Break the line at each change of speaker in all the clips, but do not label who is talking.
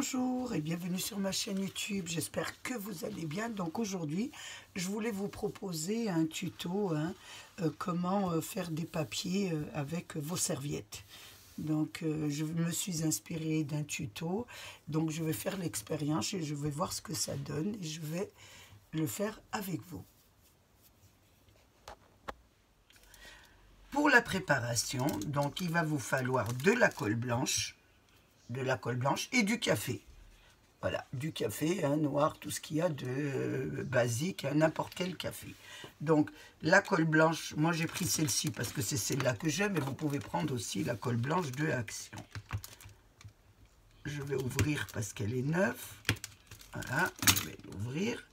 Bonjour et bienvenue sur ma chaîne YouTube, j'espère que vous allez bien. Donc aujourd'hui, je voulais vous proposer un tuto, comment faire des papiers avec vos serviettes. Donc je me suis inspirée d'un tuto, donc je vais faire l'expérience et je vais voir ce que ça donne et je vais le faire avec vous. Pour la préparation, donc il va vous falloir de la colle blanche, et du café. Voilà, du café, noir, tout ce qu'il y a de basique, n'importe quel café. Donc, la colle blanche, moi j'ai pris celle-ci parce que c'est celle-là que j'aime, mais vous pouvez prendre aussi la colle blanche de Action. Je vais ouvrir parce qu'elle est neuve. Voilà, je vais l'ouvrir.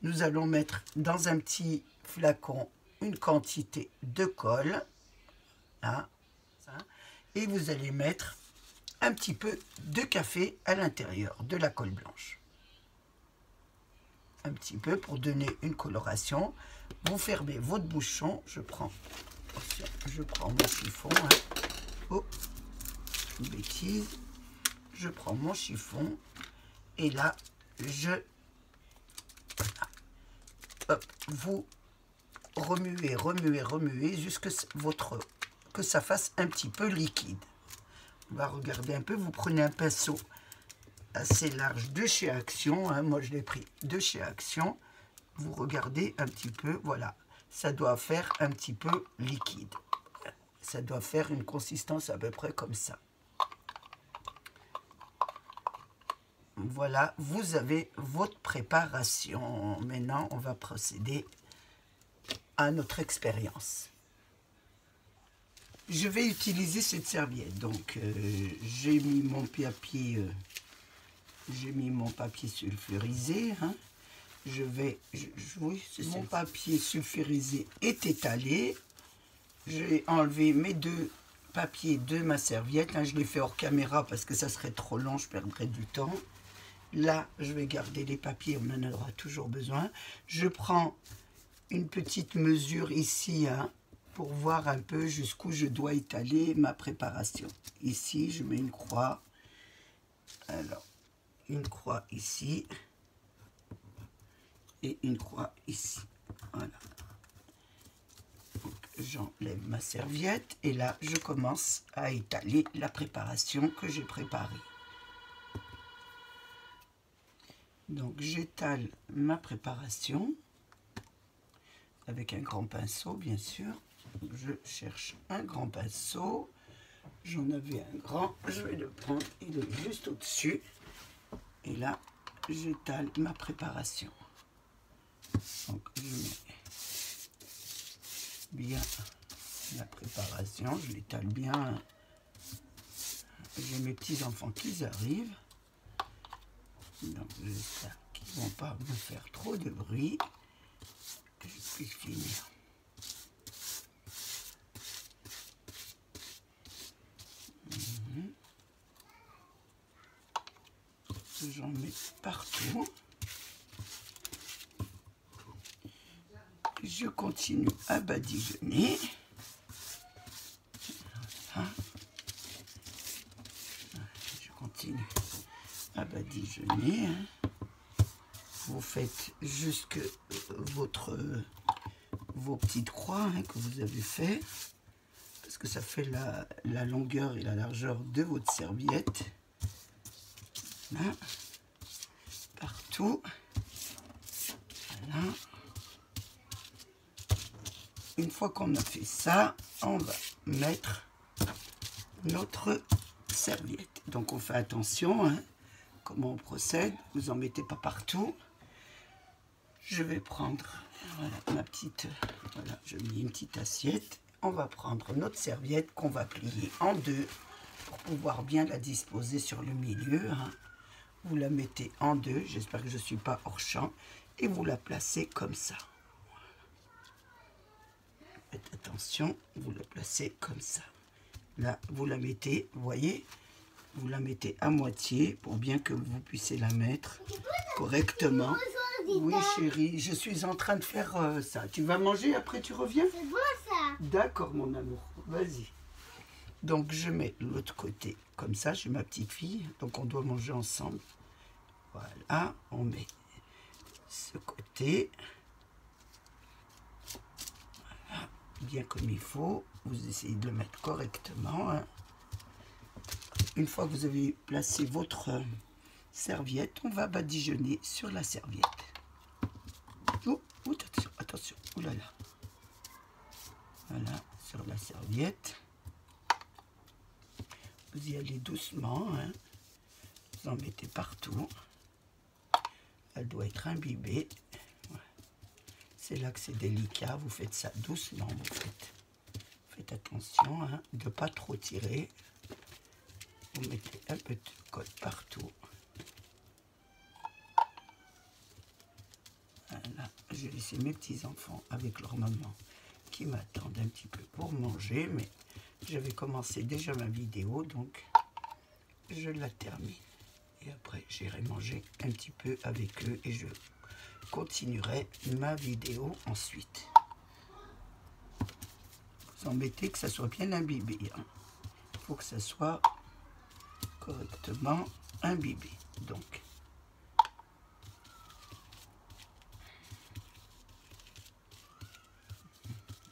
Nous allons mettre dans un petit flacon une quantité de colle. Là, et vous allez mettre un petit peu de café à l'intérieur de la colle blanche. Un petit peu pour donner une coloration. Vous fermez votre bouchon. Je prends mon chiffon. Oh, une bêtise. Je prends mon chiffon. Et là, hop, vous remuez jusqu'à que ça fasse un petit peu liquide. On va regarder un peu, vous prenez un pinceau assez large de chez Action, moi je l'ai pris de chez Action, vous regardez un petit peu, voilà, ça doit faire un petit peu liquide, ça doit faire une consistance à peu près comme ça. Voilà, vous avez votre préparation. Maintenant, on va procéder à notre expérience. Je vais utiliser cette serviette. Donc, j'ai mis mon papier, sulfurisé. Oui, mon papier sulfurisé est étalé. J'ai enlevé mes deux papiers de ma serviette. Je l'ai fait hors caméra parce que ça serait trop long, je perdrais du temps. Là, je vais garder les papiers, on en aura toujours besoin. Je prends une petite mesure ici, pour voir un peu jusqu'où je dois étaler ma préparation. Ici, je mets une croix. Alors, une croix ici. Et une croix ici. Voilà. J'enlève ma serviette. Et là, je commence à étaler la préparation que j'ai préparée. Donc, j'étale ma préparation. Avec un grand pinceau, bien sûr. Je cherche un grand pinceau. J'en avais un grand. Je vais le prendre. Il est juste au-dessus. Et là, j'étale ma préparation. Donc, je mets bien la préparation. Je l'étale bien. J'ai mes petits-enfants qui arrivent. Donc, j'espère qu'ils ne vont pas me faire trop de bruit. Que je puisse finir. J'en mets partout. Je continue à badigeonner. Voilà. Je continue à badigeonner. Vous faites jusque vos petites croix que vous avez fait, parce que ça fait la longueur et la largeur de votre serviette. Là, partout. Voilà. Une fois qu'on a fait ça, on va mettre notre serviette. Donc on fait attention, comment on procède. Vous en mettez pas partout. Je vais prendre, voilà, ma petite, voilà, je mets une petite assiette. On va prendre notre serviette qu'on va plier en deux pour pouvoir bien la disposer sur le milieu. Vous la mettez en deux, j'espère que je ne suis pas hors champ, et vous la placez comme ça. Faites attention, vous la placez comme ça. Là, vous la mettez, vous voyez, vous la mettez à moitié pour bien que vous puissiez la mettre correctement. Oui, chérie, je suis en train de faire ça. Tu vas manger, après tu reviens?
C'est bon ça.
D'accord, mon amour, vas-y. Donc je mets l'autre côté comme ça, j'ai ma petite fille, donc on doit manger ensemble. Voilà, on met ce côté. Voilà, bien comme il faut. Vous essayez de le mettre correctement. Hein. Une fois que vous avez placé votre serviette, on va badigeonner sur la serviette. Oh, attention, attention, oh là là. Voilà, sur la serviette. Vous y allez doucement, hein. Vous en mettez partout. Elle doit être imbibée. Voilà. C'est là que c'est délicat, vous faites ça doucement, faites attention hein, de ne pas trop tirer. Vous mettez un peu de colle partout. Voilà, j'ai laissé mes petits-enfants avec leur maman qui m'attendent un petit peu pour manger, mais j'avais commencé déjà ma vidéo, donc je la termine. Et après, j'irai manger un petit peu avec eux et je continuerai ma vidéo ensuite. Vous embêtez que ça soit bien imbibé. Hein. Il faut que ça soit correctement imbibé. Donc,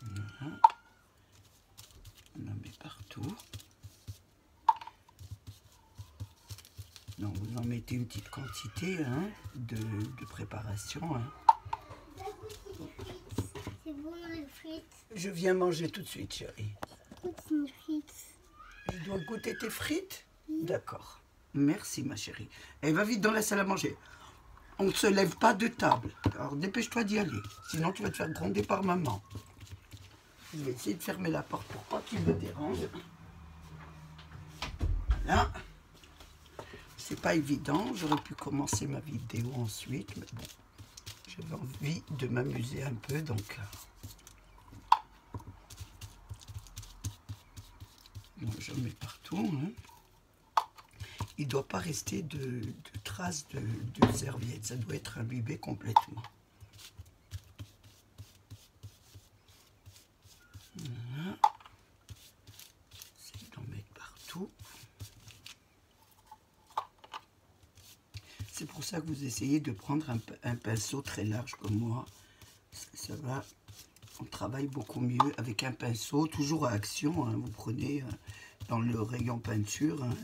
voilà. On en met partout. Donc vous en mettez une petite quantité hein, de préparation. Hein.
C'est bon les frites.
Je viens manger tout de suite, chérie.
Une frite.
Je dois goûter tes frites? D'accord. Merci, ma chérie. Elle va vite dans la salle à manger. On ne se lève pas de table. Alors dépêche-toi d'y aller. Sinon, tu vas te faire gronder par maman. Je vais essayer de fermer la porte pour pas qu'il me dérange. Voilà. C'est pas évident, j'aurais pu commencer ma vidéo ensuite, mais bon, j'avais envie de m'amuser un peu, donc je mets partout. Hein. Il ne doit pas rester de traces de serviette, ça doit être imbibé complètement. Voilà. J'essaie d'en mettre partout. C'est pour ça que vous essayez de prendre un pinceau très large comme moi. Ça va, on travaille beaucoup mieux avec un pinceau, toujours à action. Hein, vous prenez dans le rayon peinture. Hein,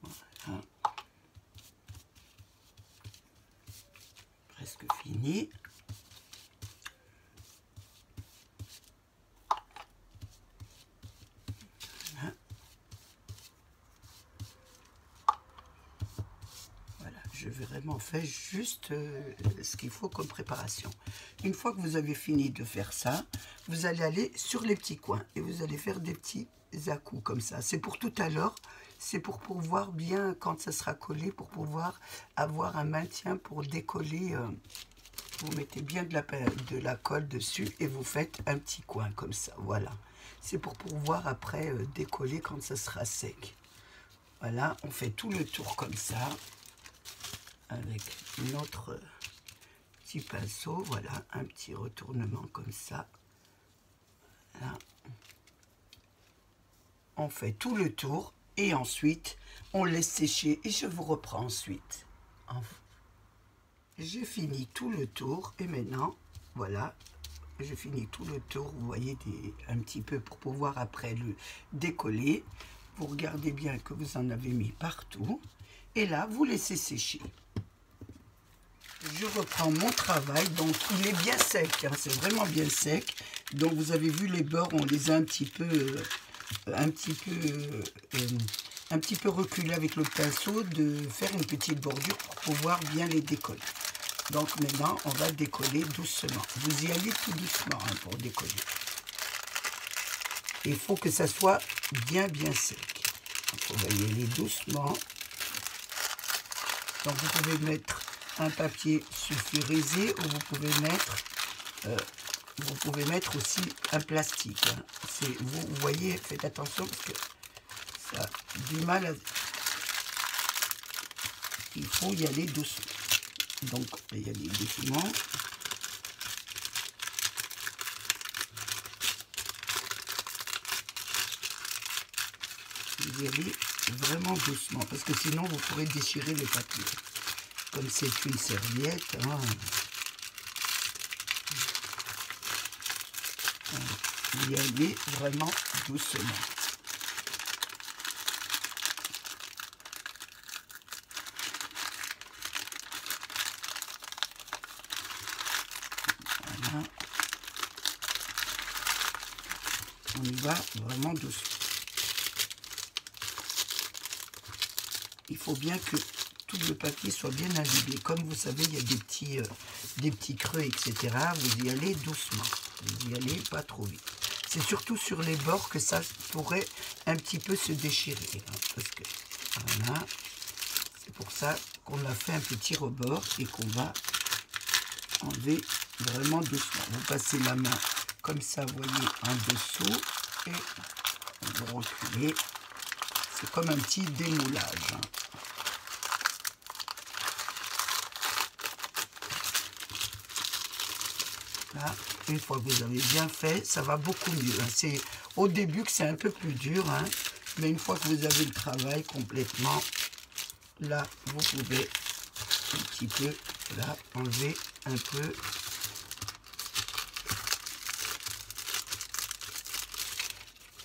voilà. Presque fini. Je vais vraiment faire juste ce qu'il faut comme préparation. Une fois que vous avez fini de faire ça, vous allez aller sur les petits coins et vous allez faire des petits à-coups comme ça. C'est pour tout à l'heure, c'est pour pouvoir bien, quand ça sera collé, pour pouvoir avoir un maintien pour décoller. Vous mettez bien de la colle dessus et vous faites un petit coin comme ça. Voilà. C'est pour pouvoir après décoller quand ça sera sec. Voilà, on fait tout le tour comme ça. Avec notre petit pinceau, voilà, un petit retournement comme ça. Voilà. On fait tout le tour et ensuite on laisse sécher et je vous reprends ensuite. J'ai fini tout le tour et maintenant, voilà, j'ai fini tout le tour, vous voyez, un petit peu pour pouvoir après le décoller. Vous regardez bien que vous en avez mis partout et là, vous laissez sécher. Je reprends mon travail, donc il est bien sec, hein, c'est vraiment bien sec. Donc vous avez vu les bords, on les a un petit peu reculés avec le pinceau, de faire une petite bordure pour pouvoir bien les décoller. Donc maintenant, on va décoller doucement. Vous y allez tout doucement hein, pour décoller. Il faut que ça soit bien sec. Donc on va y aller doucement. Donc vous pouvez mettre un papier sulfurisé ou vous pouvez mettre aussi un plastique. Hein. Vous voyez, faites attention parce que ça a du mal à... Il faut y aller doucement. Donc, on va y aller doucement. y allez vraiment doucement, parce que sinon vous pourrez déchirer les papiers. Comme c'est une serviette, hein, vous y allez vraiment doucement. Voilà. On y va vraiment doucement. Il faut bien que tout le papier soit bien imbibé. Comme vous savez, il y a des petits creux, etc. Vous y allez doucement. Vous y allez pas trop vite. C'est surtout sur les bords que ça pourrait un petit peu se déchirer. Hein, parce que, voilà. C'est pour ça qu'on a fait un petit rebord et qu'on va enlever vraiment doucement. Vous passez la main comme ça, vous voyez, en dessous. Et vous reculez. C'est comme un petit démoulage. Hein. Là, une fois que vous avez bien fait, ça va beaucoup mieux. C'est au début que c'est un peu plus dur, hein, mais une fois que vous avez le travail complètement, là, vous pouvez un petit peu là, enlever un peu.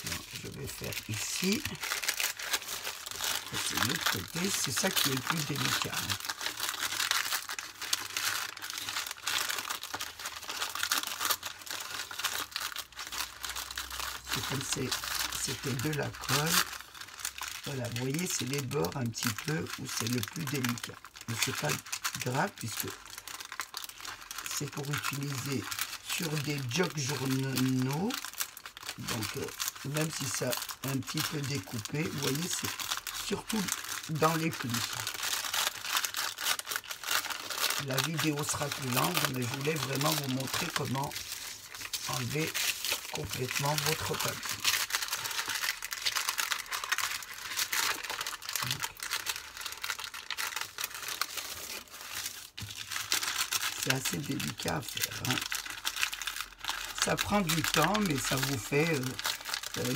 Alors, je vais faire ici. C'est l'autre côté, c'est ça qui est le plus délicat. Hein. Comme c'était de la colle, voilà, vous voyez, c'est les bords un petit peu où c'est le plus délicat. Mais c'est pas grave puisque c'est pour utiliser sur des jogs journaux. Donc, même si ça a un petit peu découpé, vous voyez, c'est surtout dans les plis. La vidéo sera plus longue, mais je voulais vraiment vous montrer comment enlever complètement votre papier. C'est assez délicat à faire. Hein. Ça prend du temps, mais ça vous fait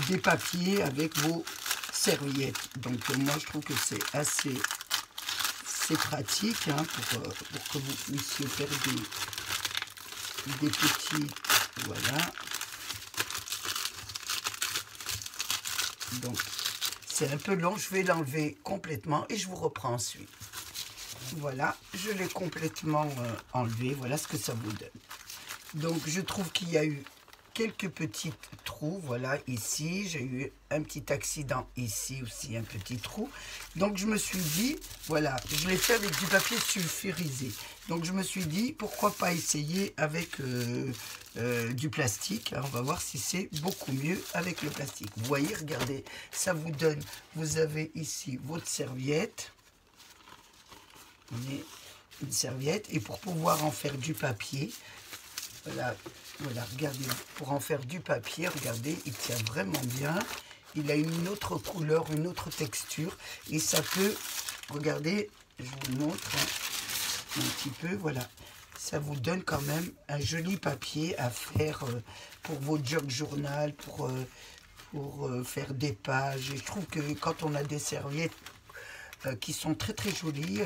des papiers avec vos serviettes. Donc moi, je trouve que c'est assez pratique hein, pour que vous puissiez faire des petits... Voilà. Donc, c'est un peu long, je vais l'enlever complètement et je vous reprends ensuite. Voilà, je l'ai complètement enlevé, voilà ce que ça vous donne. Donc, je trouve qu'il y a eu quelques petits trous, voilà, ici. J'ai eu un petit accident ici aussi, un petit trou. Donc, je me suis dit, voilà, je l'ai fait avec du papier sulfurisé. Donc, je me suis dit, pourquoi pas essayer avec du plastique. On va voir si c'est beaucoup mieux avec le plastique. Vous voyez, regardez, ça vous donne, vous avez ici votre serviette. Une serviette. Et pour pouvoir en faire du papier, voilà, regardez, pour en faire du papier, regardez, il tient vraiment bien. Il a une autre couleur, une autre texture. Et ça peut, regardez, je vous montre un petit peu, voilà. Ça vous donne quand même un joli papier à faire pour vos jogs journal, pour faire des pages. Et je trouve que quand on a des serviettes qui sont très très jolies,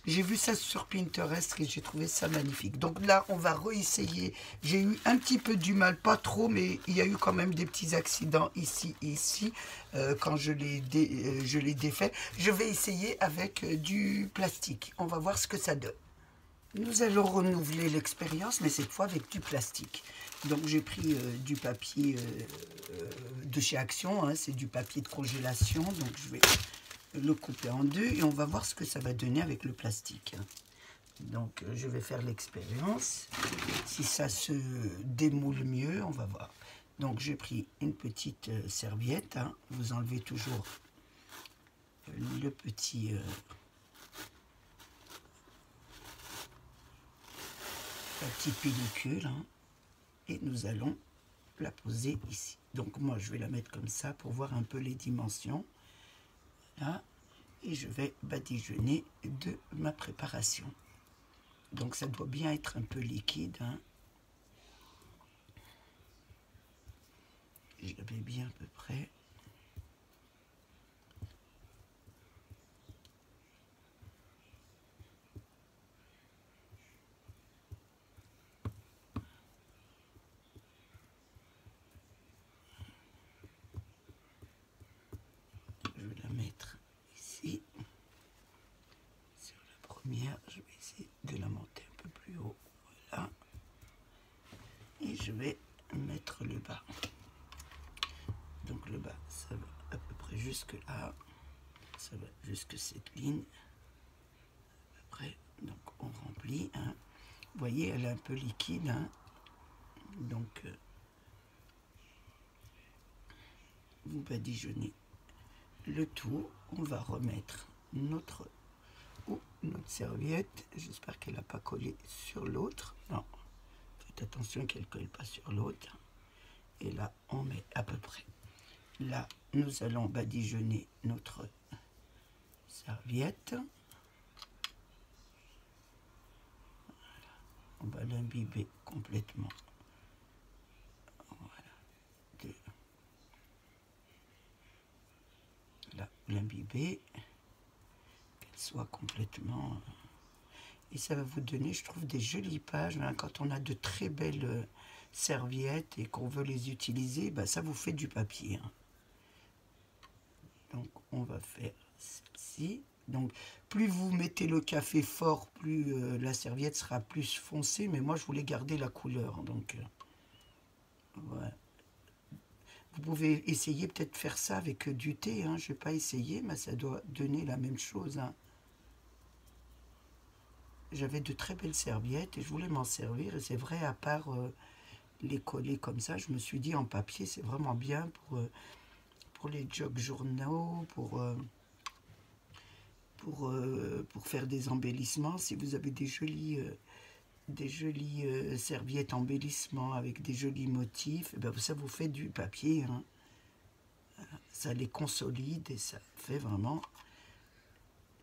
j'ai vu ça sur Pinterest et j'ai trouvé ça magnifique. Donc là, on va réessayer. J'ai eu un petit peu du mal, pas trop, mais il y a eu quand même des petits accidents ici et ici quand je l'ai défait. Je vais essayer avec du plastique. On va voir ce que ça donne. Nous allons renouveler l'expérience, mais cette fois avec du plastique. Donc j'ai pris du papier de chez Action, hein, c'est du papier de congélation. Donc je vais le couper en deux et on va voir ce que ça va donner avec le plastique. Donc je vais faire l'expérience. Si ça se démoule mieux, on va voir. Donc j'ai pris une petite serviette. Hein. Vous enlevez toujours le petit... la petite pellicule, hein, et nous allons la poser ici. Donc moi je vais la mettre comme ça pour voir un peu les dimensions. Là, et je vais badigeonner de ma préparation. Donc ça doit bien être un peu liquide. Hein. Je la mets bien à peu près. jusque là, ça va jusque cette ligne. Après, donc on remplit. Hein. Vous voyez, elle est un peu liquide. Hein. Donc, vous badigeonnez le tout. On va remettre notre serviette. J'espère qu'elle n'a pas collé sur l'autre. Non, faites attention qu'elle ne colle pas sur l'autre. Et là, on met à peu près. Là, nous allons badigeonner notre serviette. Voilà. On va l'imbiber complètement. Voilà. Là, l'imbiber. Qu'elle soit complètement... Et ça va vous donner, je trouve, des jolies pages. Hein, quand on a de très belles serviettes et qu'on veut les utiliser, bah, ça vous fait du papier. Hein. Donc, on va faire celle-ci. Donc, plus vous mettez le café fort, plus la serviette sera plus foncée. Mais moi, je voulais garder la couleur. Donc, voilà. Vous pouvez essayer peut-être faire ça avec du thé. Hein. Je n'ai pas essayé, mais ça doit donner la même chose. Hein. J'avais de très belles serviettes et je voulais m'en servir. Et c'est vrai, à part les coller comme ça, je me suis dit en papier, c'est vraiment bien pour les jogs journaux, pour faire des embellissements. Si vous avez des jolies serviettes embellissements avec des jolis motifs, et bien ça vous fait du papier. Hein. Ça les consolide et ça fait vraiment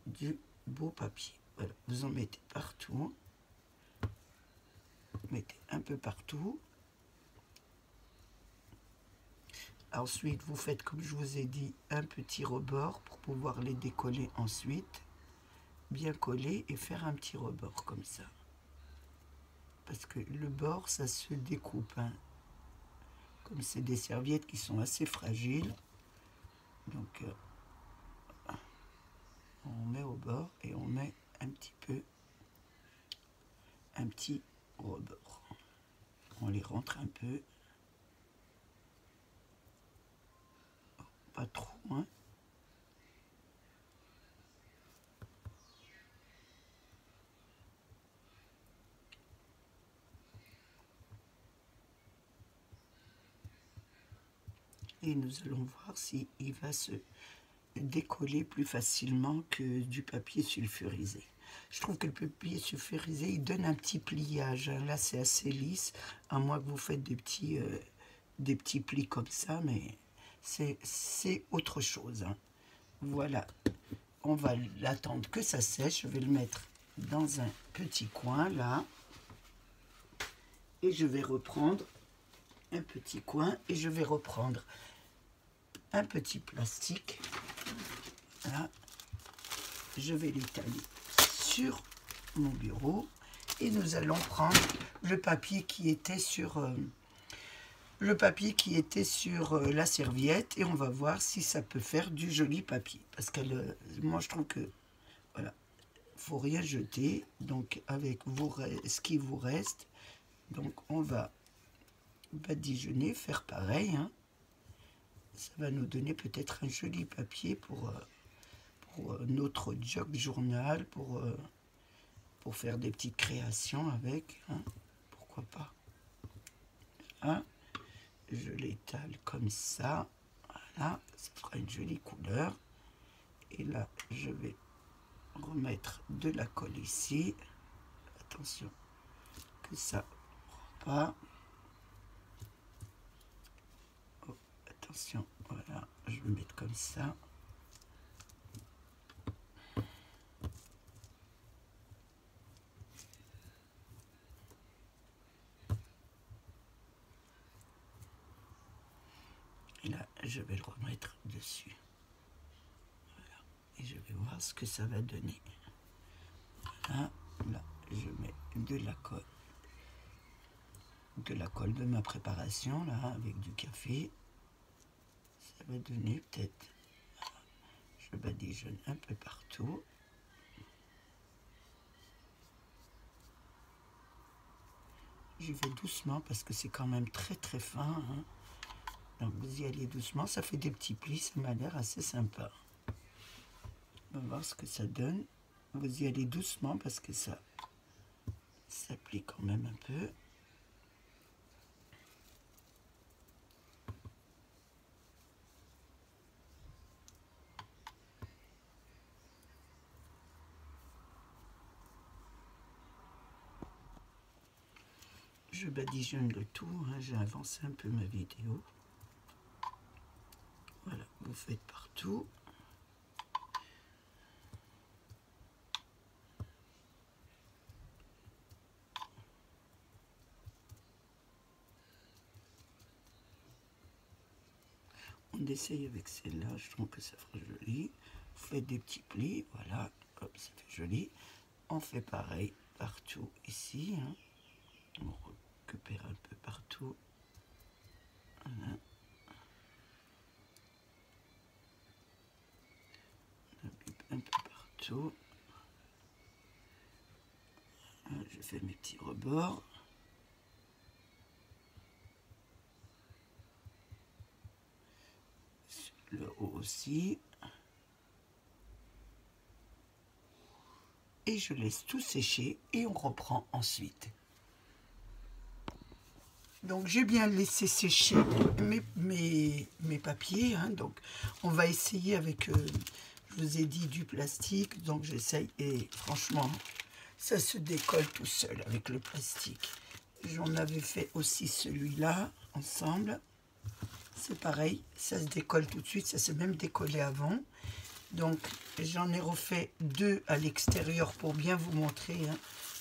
du beau papier. Voilà, vous en mettez partout. Mettez un peu partout. Ensuite, vous faites, comme je vous ai dit, un petit rebord pour pouvoir les décoller ensuite. Bien coller et faire un petit rebord comme ça. Parce que le bord, ça se découpe. Hein. Comme c'est des serviettes qui sont assez fragiles. Donc, on met au bord et on met un petit rebord. On les rentre un peu. Pas trop, hein. Et nous allons voir s'il va se décoller plus facilement que du papier sulfurisé. Je trouve que le papier sulfurisé, il donne un petit pliage. Là, c'est assez lisse, à moins que vous faites des petits plis comme ça, mais c'est autre chose. Hein. Voilà, on va l'attendre que ça sèche. Je vais le mettre dans un petit coin, là. Et je vais reprendre un petit coin et je vais reprendre un petit plastique. Là, je vais l'étaler sur mon bureau et nous allons prendre le papier qui était sur la serviette et on va voir si ça peut faire du joli papier. Parce que moi je trouve que voilà, faut rien jeter. Donc avec ce qui vous reste, donc on va badigeonner, faire pareil. Hein. Ça va nous donner peut-être un joli papier pour notre jog journal, pour faire des petites créations avec. Hein. Pourquoi pas. Hein. Je l'étale comme ça. Voilà, ça fera une jolie couleur. Et là, je vais remettre de la colle ici. Attention que ça ne prend pas. Oh, attention, voilà, je vais mettre comme ça. Et là, je vais le remettre dessus. Voilà. Et je vais voir ce que ça va donner. Voilà. Là, je mets de la colle de ma préparation, là, avec du café. Ça va donner peut-être... Je badigeonne un peu partout. J'y vais doucement parce que c'est quand même très très fin. Hein. Donc vous y allez doucement, ça fait des petits plis, ça m'a l'air assez sympa. On va voir ce que ça donne. Vous y allez doucement parce que ça plie quand même un peu. Je badigeonne le tout, hein, j'ai avancé un peu ma vidéo. Voilà, vous faites partout. On essaye avec celle-là, je trouve que ça fera joli. Vous faites des petits plis, voilà, hop, ça fait joli. On fait pareil partout ici. Hein. On récupère un peu partout. Voilà. On applique un peu partout. Voilà, je fais mes petits rebords. Le haut aussi. Et je laisse tout sécher et on reprend ensuite. Donc j'ai bien laissé sécher mes papiers. Hein, donc on va essayer avec, je vous ai dit, du plastique. Donc j'essaye et franchement, ça se décolle tout seul avec le plastique. J'en avais fait aussi celui-là ensemble. C'est pareil, ça se décolle tout de suite, ça s'est même décollé avant. Donc j'en ai refait 2 à l'extérieur pour bien vous montrer. Hein.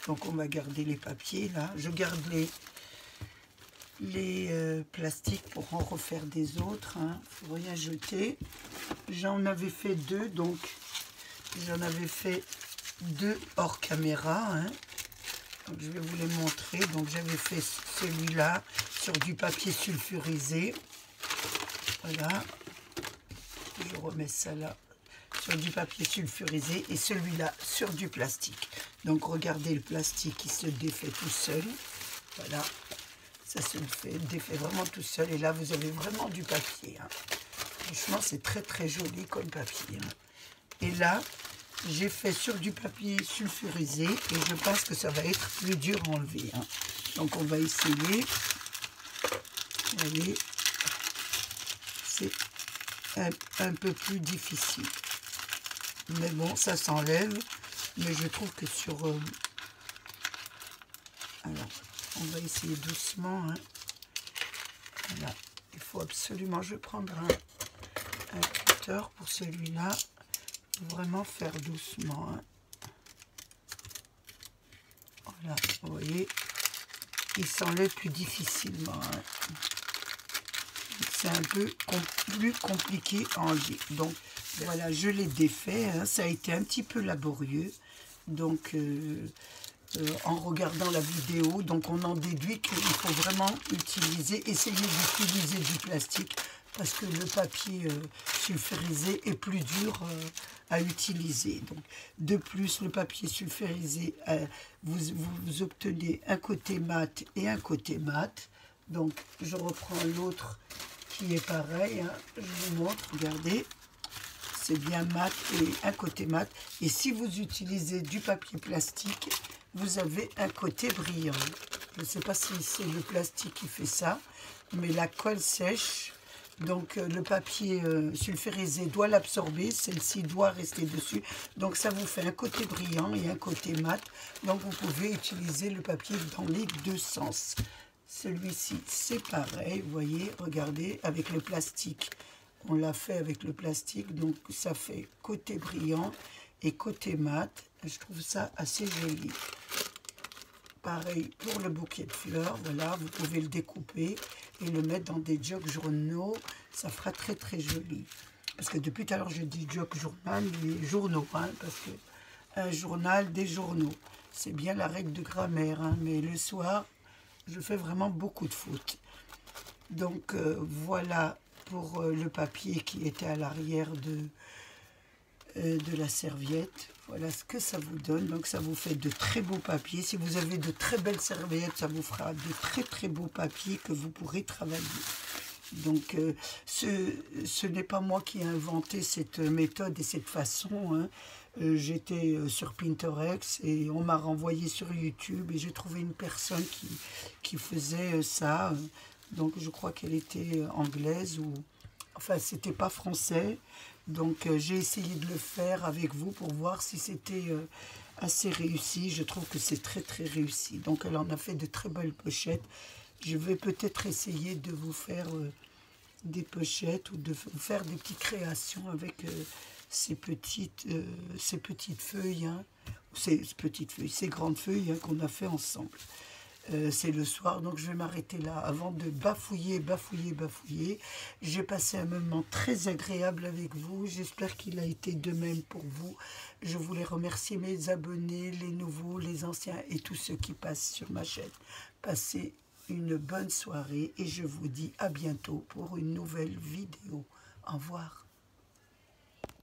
Donc on va garder les papiers là. Je garde les plastiques pour en refaire des autres. Hein. Faut rien jeter. J'en avais fait 2, donc j'en avais fait 2 hors caméra. Hein. Donc, je vais vous les montrer. Donc j'avais fait celui-là sur du papier sulfurisé. Voilà, je remets ça là sur du papier sulfurisé et celui-là sur du plastique. Donc regardez le plastique qui se défait tout seul. Voilà, ça se défait vraiment tout seul et là vous avez vraiment du papier. Hein. Franchement c'est très très joli comme papier. Hein. Et là j'ai fait sur du papier sulfurisé et je pense que ça va être plus dur à enlever. Hein. Donc on va essayer. Allez. C'est un peu plus difficile. Mais bon, ça s'enlève. Mais je trouve que sur... Alors, on va essayer doucement. Hein. Voilà. Il faut absolument... Je vais prendre un cutter pour celui-là. Vraiment faire doucement. Hein. Voilà, vous voyez. Il s'enlève plus difficilement. Hein. C'est un peu plus compliqué à enlever. Donc voilà, je l'ai défait. Hein. Ça a été un petit peu laborieux. Donc en regardant la vidéo, donc on en déduit qu'il faut vraiment essayer d'utiliser du plastique parce que le papier sulfurisé est plus dur à utiliser. Donc, de plus, le papier sulfurisé, vous obtenez un côté mat et un côté mat. Donc, je reprends l'autre qui est pareil. Hein. Je vous montre, regardez. C'est bien mat et un côté mat. Et si vous utilisez du papier plastique, vous avez un côté brillant. Je ne sais pas si c'est le plastique qui fait ça, mais la colle sèche. Donc, le papier sulfurisé doit l'absorber. Celle-ci doit rester dessus. Donc, ça vous fait un côté brillant et un côté mat. Donc, vous pouvez utiliser le papier dans les deux sens. Celui-ci, c'est pareil, vous voyez, regardez, avec le plastique. On l'a fait avec le plastique, donc ça fait côté brillant et côté mat. Je trouve ça assez joli. Pareil pour le bouquet de fleurs, voilà, vous pouvez le découper et le mettre dans des jogs journaux. Ça fera très très joli. Parce que depuis tout à l'heure, je dis jog journal, mais journaux, hein, parce que un journal, des journaux. C'est bien la règle de grammaire, hein, mais le soir, je fais vraiment beaucoup de fautes. Donc voilà pour le papier qui était à l'arrière de la serviette. Voilà ce que ça vous donne. Donc ça vous fait de très beaux papiers. Si vous avez de très belles serviettes, ça vous fera de très très beaux papiers que vous pourrez travailler. Donc, ce n'est pas moi qui ai inventé cette méthode et cette façon, hein. J'étais sur Pinterest et on m'a renvoyé sur YouTube et j'ai trouvé une personne qui faisait ça. Donc, je crois qu'elle était anglaise ou... Enfin, c'était pas français. Donc, j'ai essayé de le faire avec vous pour voir si c'était assez réussi. Je trouve que c'est très, très réussi. Donc, elle en a fait de très belles pochettes. Je vais peut-être essayer de vous faire des pochettes ou de vous faire des petites créations avec ces petites feuilles, hein, ces grandes feuilles, hein, qu'on a fait ensemble. C'est le soir, donc je vais m'arrêter là avant de bafouiller. J'ai passé un moment très agréable avec vous. J'espère qu'il a été de même pour vous. Je voulais remercier mes abonnés, les nouveaux, les anciens et tous ceux qui passent sur ma chaîne. Passez une bonne soirée et je vous dis à bientôt pour une nouvelle vidéo. Au revoir.